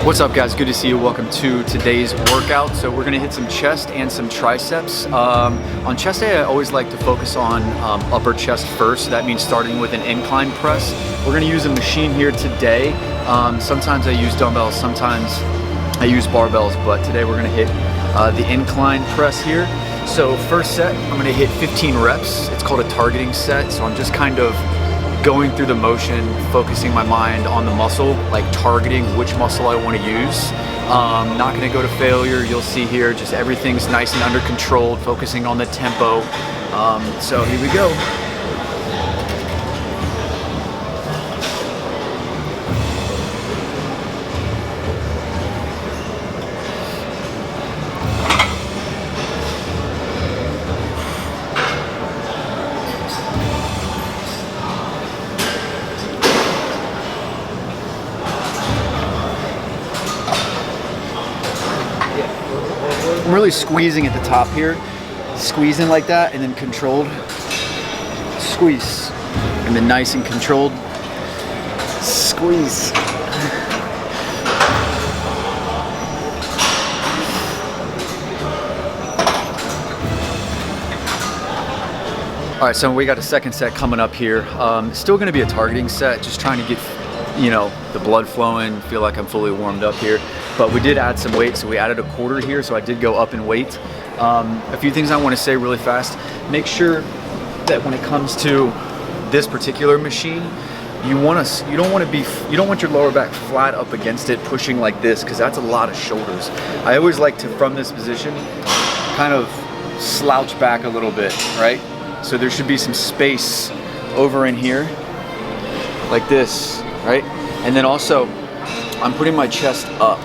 What's up, guys? Good to see you. Welcome to today's workout. So we're gonna hit some chest and some triceps. On chest day, I always like to focus on upper chest first. So that means starting with an incline press. We're gonna use a machine here today. Sometimes I use dumbbells, sometimes I use barbells, but today we're gonna hit the incline press here. So first set, I'm gonna hit 15 reps. It's called a targeting set. So I'm just kind of going through the motion, focusing my mind on the muscle, like targeting which muscle I want to use. Not going to go to failure. You'll see here, just everything's nice and under control, focusing on the tempo. So here we go. I'm really squeezing at the top here, squeezing like that, and then controlled squeeze, and then nice and controlled squeeze. All right, so we got a second set coming up here. Still going to be a targeting set, just trying to get, you know, the blood flowing, feel like I'm fully warmed up here. But we did add some weight, so we added a quarter here, so I did go up in weight. A few things I want to say really fast. Make sure that when it comes to this particular machine, you don't want your lower back flat up against it, pushing like this, because that's a lot of shoulders. I always like to, from this position, kind of slouch back a little bit, right? So there should be some space over in here, like this, right? And then also, I'm putting my chest up.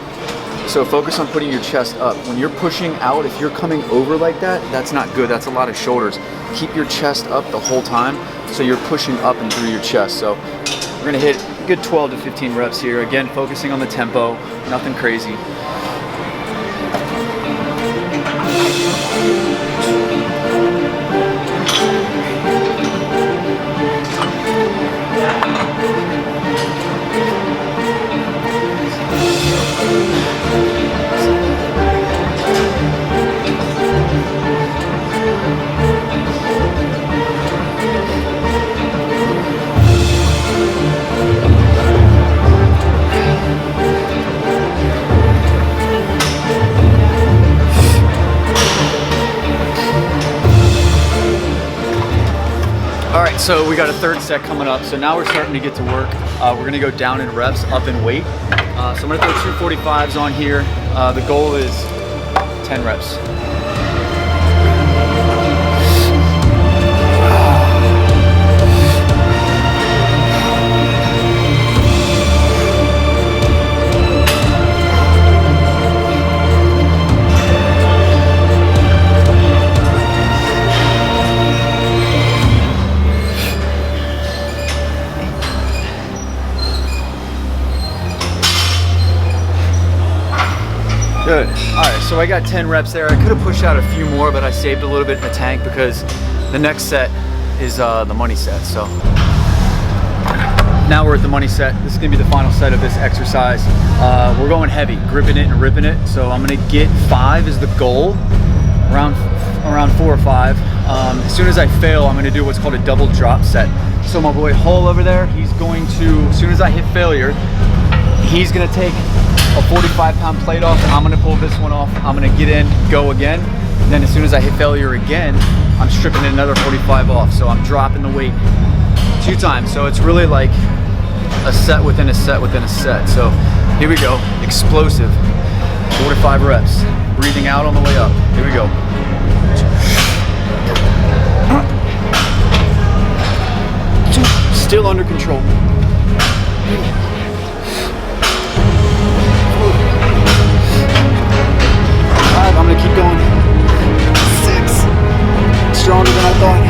So focus on putting your chest up. When you're pushing out, if you're coming over like that, that's not good. That's a lot of shoulders. Keep your chest up the whole time, so you're pushing up and through your chest. So we're gonna hit a good 12 to 15 reps here. Again, focusing on the tempo, nothing crazy. So we got a third set coming up. So now we're starting to get to work. We're gonna go down in reps, up in weight. So I'm gonna throw 245s on here. The goal is 10 reps. Good. All right, so I got 10 reps there. I could have pushed out a few more, but I saved a little bit in the tank because the next set is the money set. So now we're at the money set. This is gonna be the final set of this exercise. We're going heavy, gripping it and ripping it. So I'm gonna get 5 is the goal, around 4 or 5. As soon as I fail, I'm gonna do what's called a double drop set. So my boy Hull over there, he's going to, as soon as I hit failure, he's gonna take a 45-pound plate off, and I'm gonna pull this one off. I'm gonna get in, go again. And then as soon as I hit failure again, I'm stripping another 45 off. So I'm dropping the weight 2 times. So it's really like a set within a set within a set. So here we go, explosive, 4 to 5 reps. Breathing out on the way up. Here we go. Still under control. I'm gonna keep going. 6. Stronger than I thought.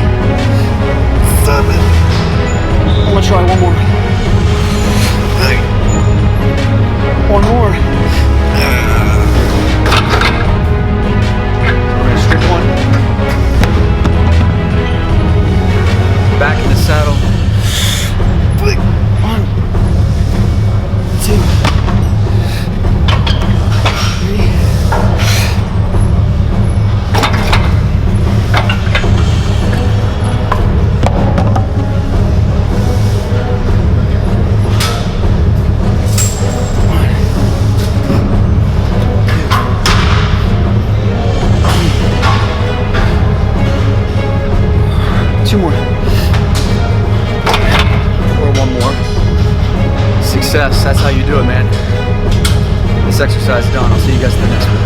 7. I'm gonna try one more. 8. One more. We're gonna strip one. Back in the saddle. 1. Yes, that's how you do it, man. This exercise done. I'll see you guys in the next one.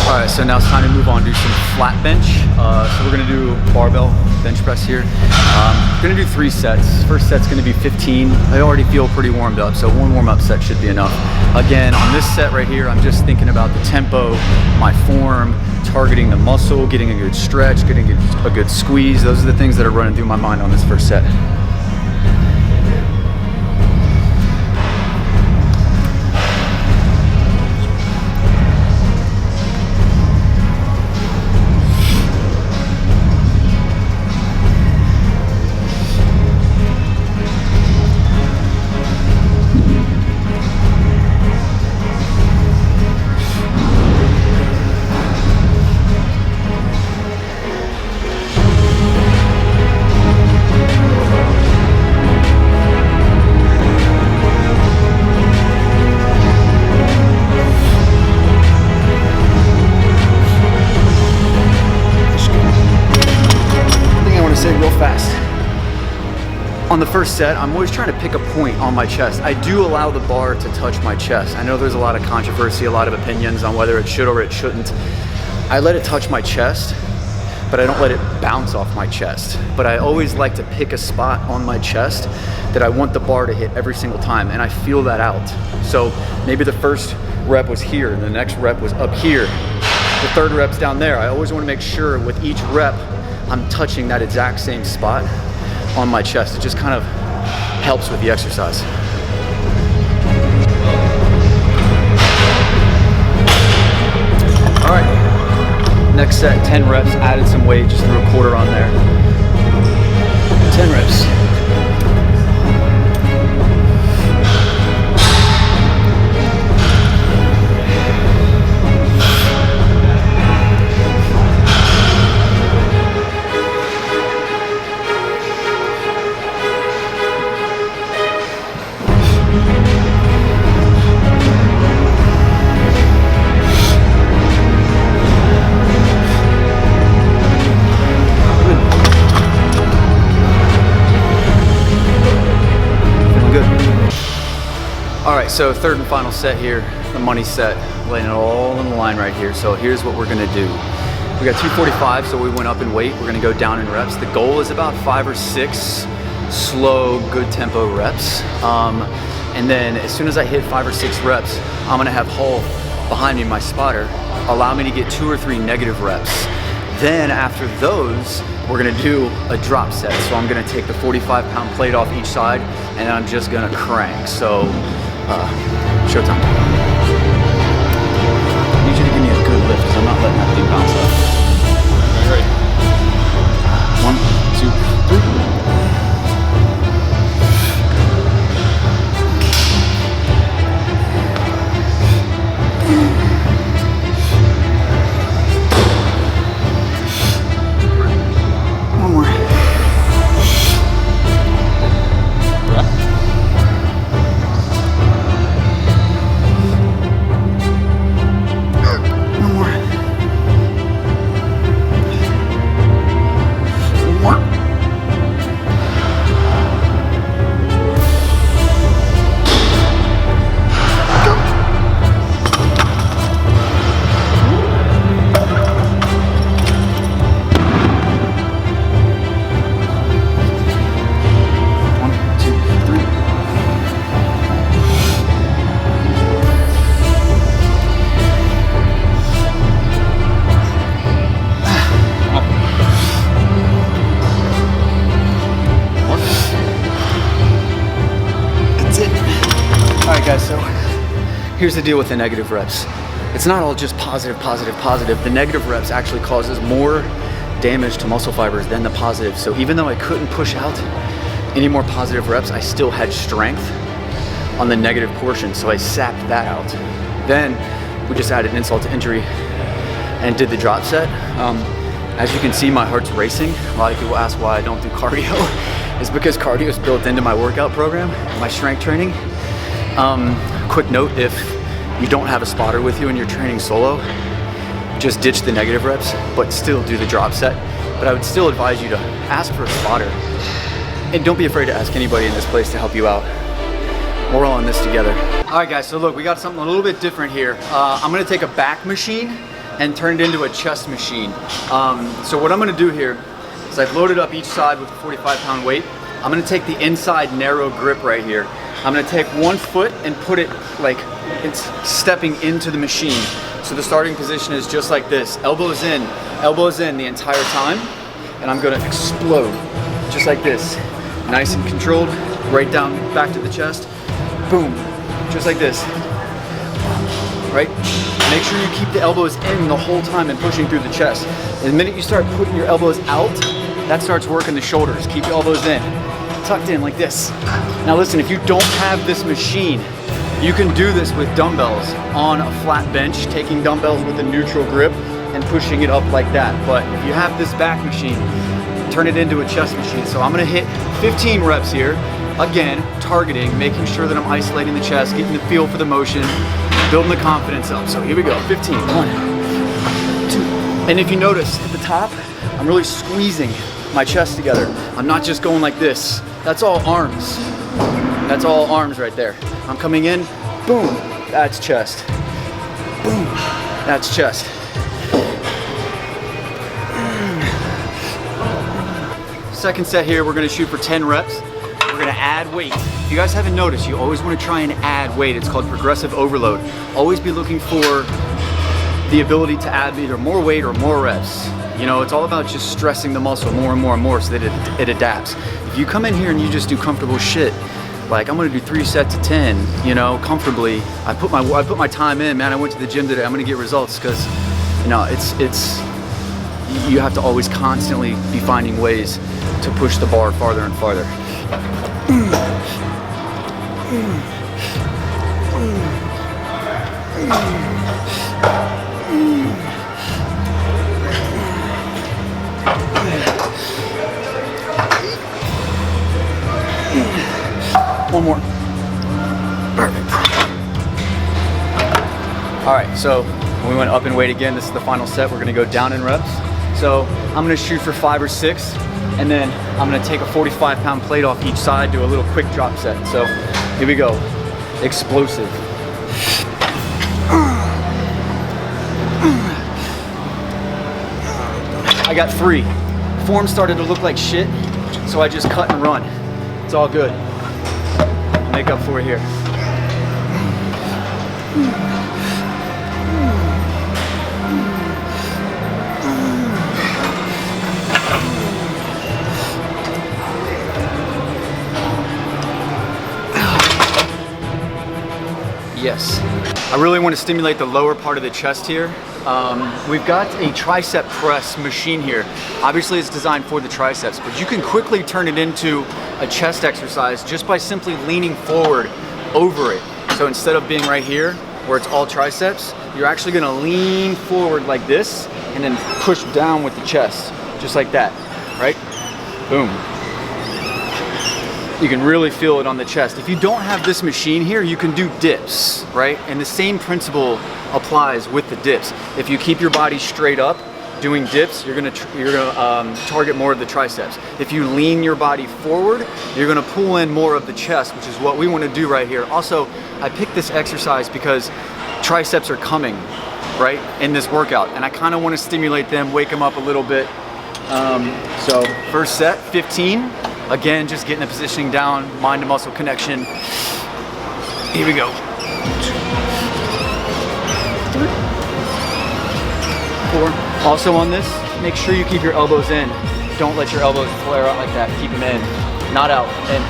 All right, so now it's time to move on to some flat bench. So we're gonna do barbell bench press here. We're gonna do 3 sets. First set's gonna be 15. I already feel pretty warmed up, so 1 warm-up set should be enough. Again, on this set right here, I'm just thinking about the tempo, my form, targeting the muscle, getting a good stretch, getting a good squeeze. Those are the things that are running through my mind on this first set. On the first set, I'm always trying to pick a point on my chest. I do allow the bar to touch my chest. I know there's a lot of controversy, a lot of opinions on whether it should or it shouldn't. I let it touch my chest, but I don't let it bounce off my chest. But I always like to pick a spot on my chest that I want the bar to hit every single time, and I feel that out. So maybe the first rep was here, and the next rep was up here. The third rep's down there. I always want to make sure with each rep, I'm touching that exact same spot on my chest. It just kind of helps with the exercise. All right, next set, 10 reps, added some weight, just threw a quarter on there. 10 reps. All right, so third and final set here, the money set, laying it all on the line right here. So here's what we're gonna do. We got 245, so we went up in weight. We're gonna go down in reps. The goal is about 5 or 6 slow, good tempo reps. And then as soon as I hit 5 or 6 reps, I'm gonna have Hull behind me, my spotter, allow me to get 2 or 3 negative reps. Then after those, we're gonna do a drop set. So I'm gonna take the 45-pound plate off each side, and I'm just gonna crank. So, showtime. I need you to give me a good lift, because I'm not letting that thing bounce up. Ready? 1, 2, 3. Guys, so here's the deal with the negative reps. It's not all just positive, positive, positive. The negative reps actually causes more damage to muscle fibers than the positive. So even though I couldn't push out any more positive reps, I still had strength on the negative portion. So I sapped that out. Then we just added insult to injury and did the drop set. As you can see, my heart's racing. A lot of people ask why I don't do cardio. It's because cardio is built into my workout program, my strength training. Quick note, if you don't have a spotter with you and you're training solo, just ditch the negative reps, but still do the drop set. But I would still advise you to ask for a spotter. And don't be afraid to ask anybody in this place to help you out. We're all in this together. All right, guys, so look, we got something a little bit different here. I'm gonna take a back machine and turn it into a chest machine. So what I'm gonna do here is I've loaded up each side with a 45-pound weight. I'm gonna take the inside narrow grip right here. I'm gonna take one foot and put it like it's stepping into the machine. So the starting position is just like this, elbows in the entire time, and I'm gonna explode, just like this. Nice and controlled, right down, back to the chest, boom, just like this, right? Make sure you keep the elbows in the whole time and pushing through the chest. And the minute you start putting your elbows out, that starts working the shoulders. Keep your elbows in, tucked in like this. Now listen, if you don't have this machine, you can do this with dumbbells on a flat bench, taking dumbbells with a neutral grip and pushing it up like that. But if you have this back machine, turn it into a chest machine. So I'm gonna hit 15 reps here. Again, targeting, making sure that I'm isolating the chest, getting the feel for the motion, building the confidence up. So here we go, 15, 1, 2. And if you notice at the top, I'm really squeezing my chest together. I'm not just going like this. That's all arms. That's all arms right there. I'm coming in, boom, that's chest. Boom, that's chest. Second set here, we're gonna shoot for 10 reps. We're gonna add weight. If you guys haven't noticed, you always wanna try and add weight. It's called progressive overload. Always be looking for the ability to add either more weight or more reps. You know, it's all about just stressing the muscle more and more and more so that it adapts. If you come in here and you just do comfortable shit, like I'm gonna do 3 sets of 10, you know, comfortably. I put my time in, man. I went to the gym today. I'm gonna get results because, you know, you have to always constantly be finding ways to push the bar farther and farther. One more. Perfect. All right, so we went up in weight again. This is the final set. We're gonna go down in reps. So I'm gonna shoot for 5 or 6, and then I'm gonna take a 45-pound plate off each side, do a little quick drop set. So here we go, explosive. I got 3. Form started to look like shit, so I just cut and run. It's all good. I'll make up for it here. Yes. I really want to stimulate the lower part of the chest here. We've got a tricep press machine here. Obviously it's designed for the triceps, but you can quickly turn it into a chest exercise just by simply leaning forward over it. So instead of being right here where it's all triceps, you're actually gonna lean forward like this and then push down with the chest, just like that, right? Boom. You can really feel it on the chest. If you don't have this machine here, you can do dips, right? And the same principle applies with the dips. If you keep your body straight up doing dips, you're gonna target more of the triceps. If you lean your body forward, you're gonna pull in more of the chest, which is what we wanna do right here. Also, I picked this exercise because triceps are coming, right, in this workout, and I kinda wanna stimulate them, wake them up a little bit. So first set, 15. Again, just getting the positioning down, mind to muscle connection. Here we go. 3, 4. Also on this, make sure you keep your elbows in. Don't let your elbows flare out like that. Keep them in, not out, in.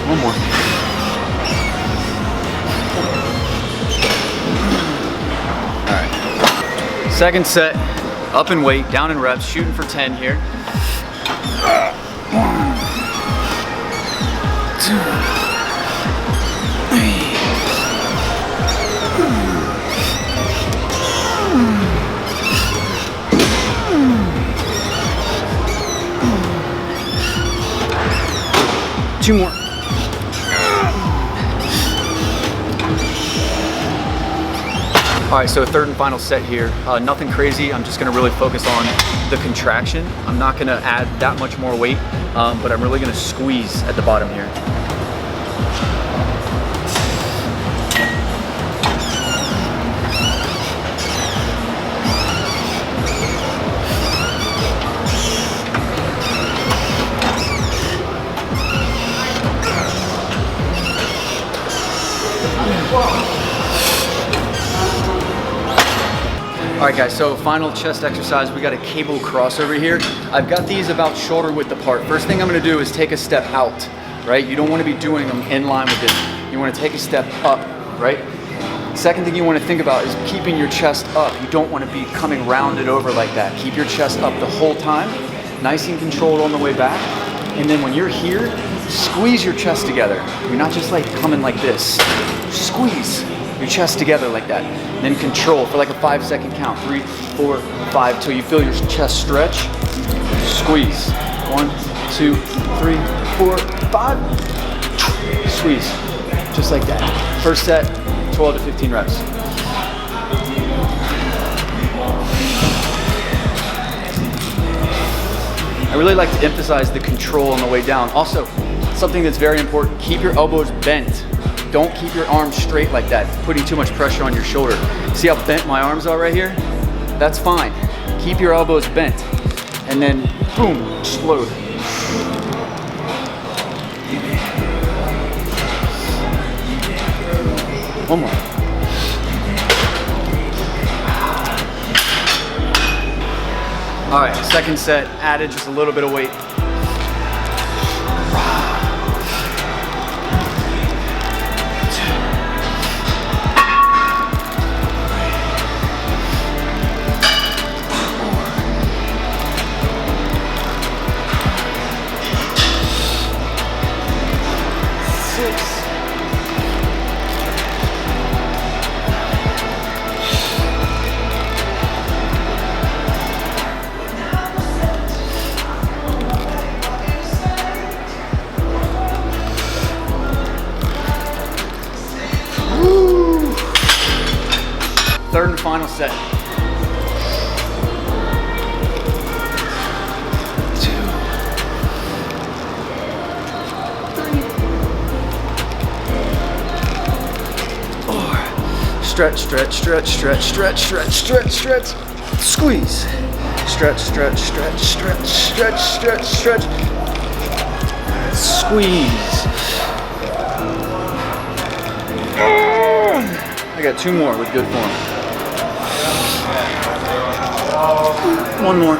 One more. All right. Second set, up in weight, down in reps, shooting for 10 here. 1, 2, 3. 2 more. All right, so third and final set here. Nothing crazy. I'm just gonna really focus on the contraction. I'm not gonna add that much more weight, but I'm really gonna squeeze at the bottom here. All right guys, so final chest exercise, we got a cable crossover here. I've got these about shoulder width apart. First thing I'm gonna do is take a step out, right? You don't wanna be doing them in line with this. You wanna take a step up, right? Second thing you wanna think about is keeping your chest up. You don't wanna be coming rounded over like that. Keep your chest up the whole time, nice and controlled on the way back. And then when you're here, squeeze your chest together. You're not just like coming like this. Squeeze your chest together like that. Then control for like a 5-second count. 3, 4, 5, till you feel your chest stretch. Squeeze. 1, 2, 3, 4, 5. Squeeze. Just like that. First set, 12 to 15 reps. I really like to emphasize the control on the way down. Also, something that's very important, keep your elbows bent. Don't keep your arms straight like that. It's putting too much pressure on your shoulder. See how bent my arms are right here? That's fine. Keep your elbows bent. And then, boom, explode. One more. All right, second set, added just a little bit of weight. 6. Woo. Third and final set. 2, 3, 4. Stretch, stretch, stretch, stretch, stretch, stretch, stretch, stretch. Squeeze. Stretch, stretch, stretch, stretch, stretch, stretch, stretch. Squeeze. I got 2 more with good form. 1 more.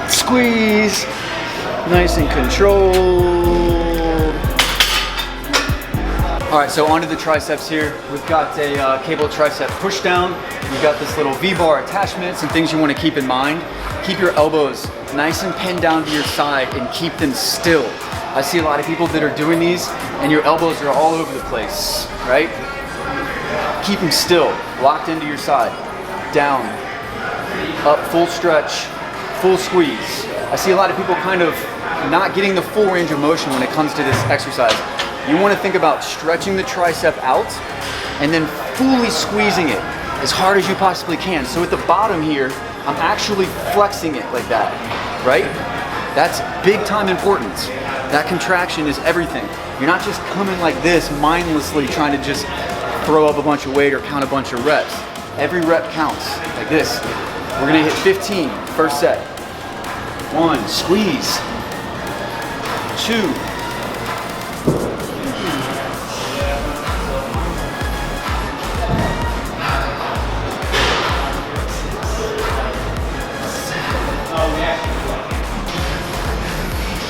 Squeeze. Nice and controlled. All right, so onto the triceps here. We've got a cable tricep push down. We've got this little V-bar attachment, some things you want to keep in mind. Keep your elbows nice and pinned down to your side and keep them still. I see a lot of people that are doing these and your elbows are all over the place, right? Keep them still, locked into your side. Down, up, full stretch, full squeeze. I see a lot of people kind of not getting the full range of motion when it comes to this exercise. You want to think about stretching the tricep out and then fully squeezing it as hard as you possibly can. So at the bottom here, I'm actually flexing it like that, right? That's big time importance. That contraction is everything. You're not just coming like this mindlessly trying to just throw up a bunch of weight or count a bunch of reps. Every rep counts, like this. We're gonna hit 15, first set. 1, squeeze. 2.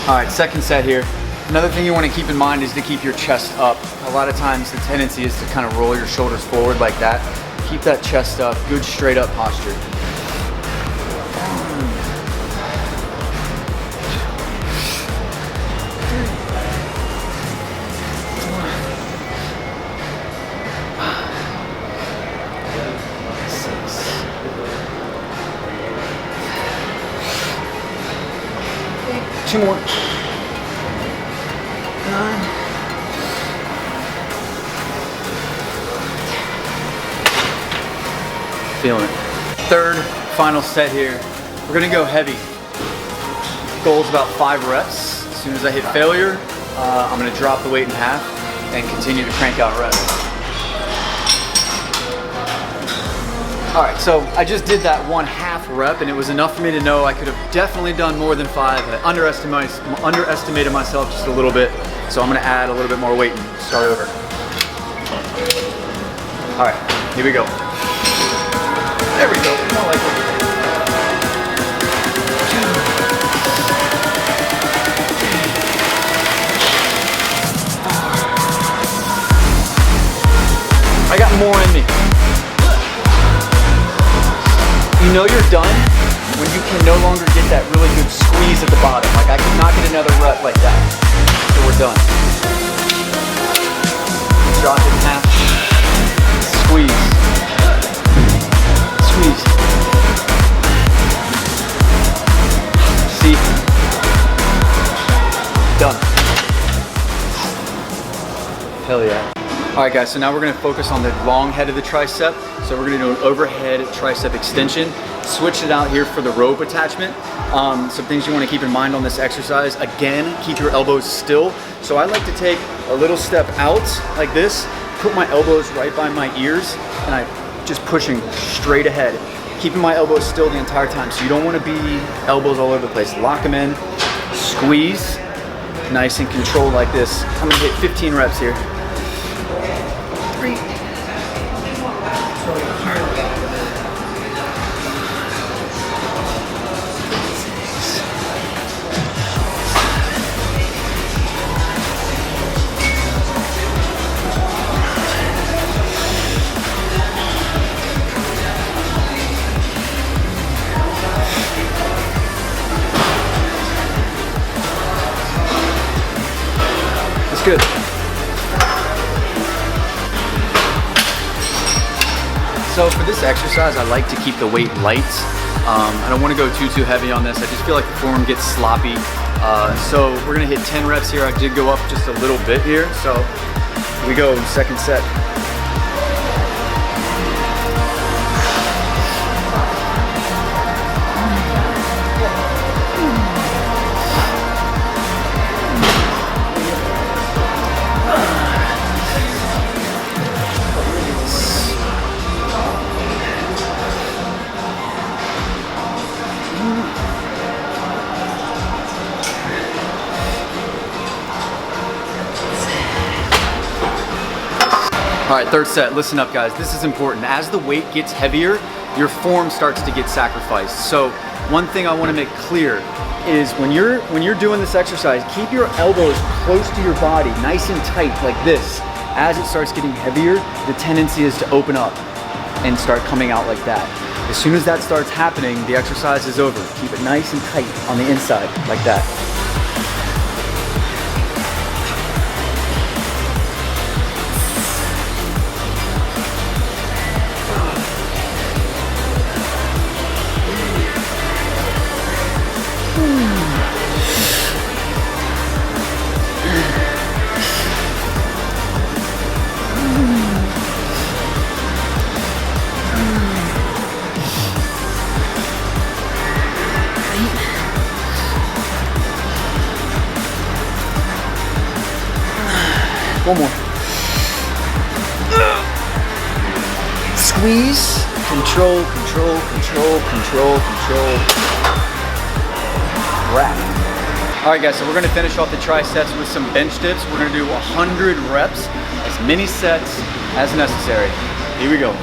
All right, second set here. Another thing you want to keep in mind is to keep your chest up. A lot of times the tendency is to kind of roll your shoulders forward like that. Keep that chest up, good straight up posture. 2 more. 9, feeling it. Third, final set here. We're gonna go heavy. Goal is about 5 reps. As soon as I hit failure, I'm gonna drop the weight in half and continue to crank out reps. All right, so I just did that 1/2 rep and it was enough for me to know I could have definitely done more than 5. I underestimated myself just a little bit, so I'm gonna add a little bit more weight and start over. All right, here we go. There we go, more like it. I got more in me. You know you're done when you can no longer get that really good squeeze at the bottom. Like I could not get another rep like that. So we're done. Drop it in half. Squeeze. Squeeze. See? Done. Hell yeah. All right guys, so now we're gonna focus on the long head of the tricep. So we're gonna do an overhead tricep extension. Switch it out here for the rope attachment. Some things you wanna keep in mind on this exercise. Again, keep your elbows still. So I like to take a little step out like this, put my elbows right by my ears, and I'm just pushing straight ahead. Keeping my elbows still the entire time. So you don't wanna be elbows all over the place. Lock them in, squeeze, nice and controlled like this. I'm gonna hit 15 reps here. 3. That's good. So for this exercise, I like to keep the weight light. I don't want to go too heavy on this. I just feel like the form gets sloppy. So we're gonna hit 10 reps here. I did go up just a little bit here. So here we go, second set. All right, third set, listen up guys, this is important. As the weight gets heavier, your form starts to get sacrificed. So one thing I wanna make clear is when you're doing this exercise, keep your elbows close to your body, nice and tight like this. As it starts getting heavier, the tendency is to open up and start coming out like that. As soon as that starts happening, the exercise is over. Keep it nice and tight on the inside like that. One more. Squeeze, control, control, control, control, control. Wrap. All right guys, so we're gonna finish off the triceps with some bench dips. We're gonna do 100 reps, as many sets as necessary. Here we go.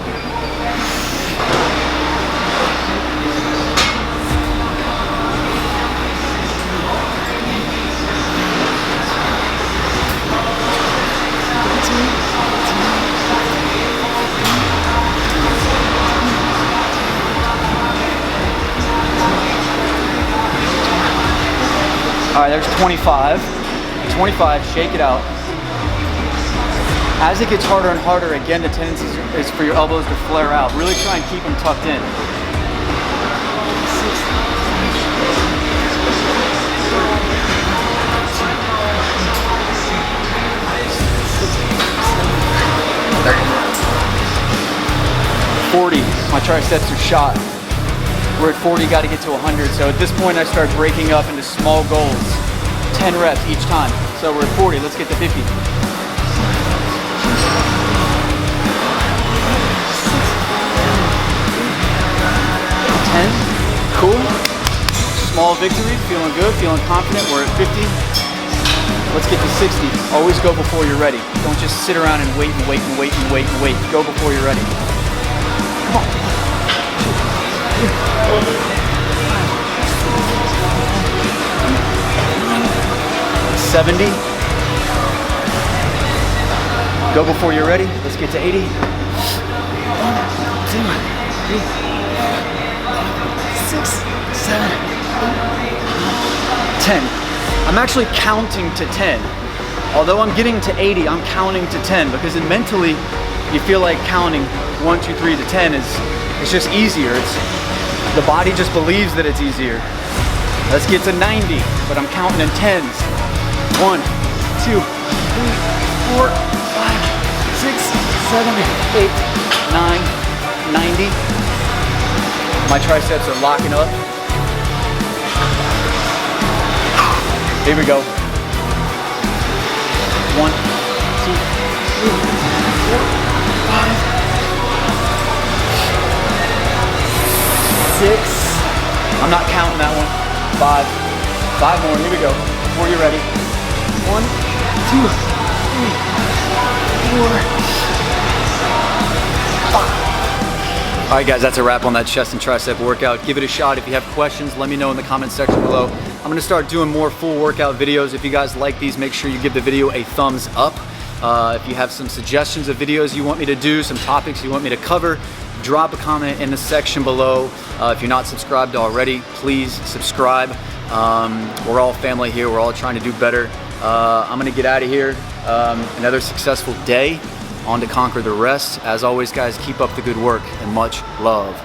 All right, there's 25. 25, shake it out. As it gets harder and harder, again, the tendency is for your elbows to flare out. Really try and keep them tucked in. $30. 40. My triceps are shot. We're at 40, got to get to 100. So at this point, I start breaking up into small goals. 10 reps each time. So we're at 40, let's get to 50. 10, cool. Small victory, feeling good, feeling confident. We're at 50. Let's get to 60. Always go before you're ready. Don't just sit around and wait and wait and wait and wait and wait. Go before you're ready. Come on. 70. Go before you're ready. Let's get to 80. 1, 2, 3. 6, 7, 8, 10. I'm actually counting to 10. Although I'm getting to 80, I'm counting to 10 because mentally you feel like counting 1, 2, 3 to 10 it's just easier. The body just believes that it's easier. Let's get to 90, but I'm counting in 10s. 1, 2, 3, 4, 5, 6, 7, 8, 9, 90. My triceps are locking up. Here we go. 1, 2, 3, 4, 5, 6. I'm not counting that one. 5. 5 more. Here we go. Before you're ready. 1, 2, 3, 4, 5. All right, guys, that's a wrap on that chest and tricep workout. Give it a shot. If you have questions, let me know in the comment section below. I'm gonna start doing more full workout videos. If you guys like these, make sure you give the video a thumbs up. If you have some suggestions of videos you want me to do, some topics you want me to cover, drop a comment in the section below. If you're not subscribed already, please subscribe. We're all family here. We're all trying to do better. I'm gonna get out of here. Another successful day. On to conquer the rest. As always, guys, keep up the good work and much love.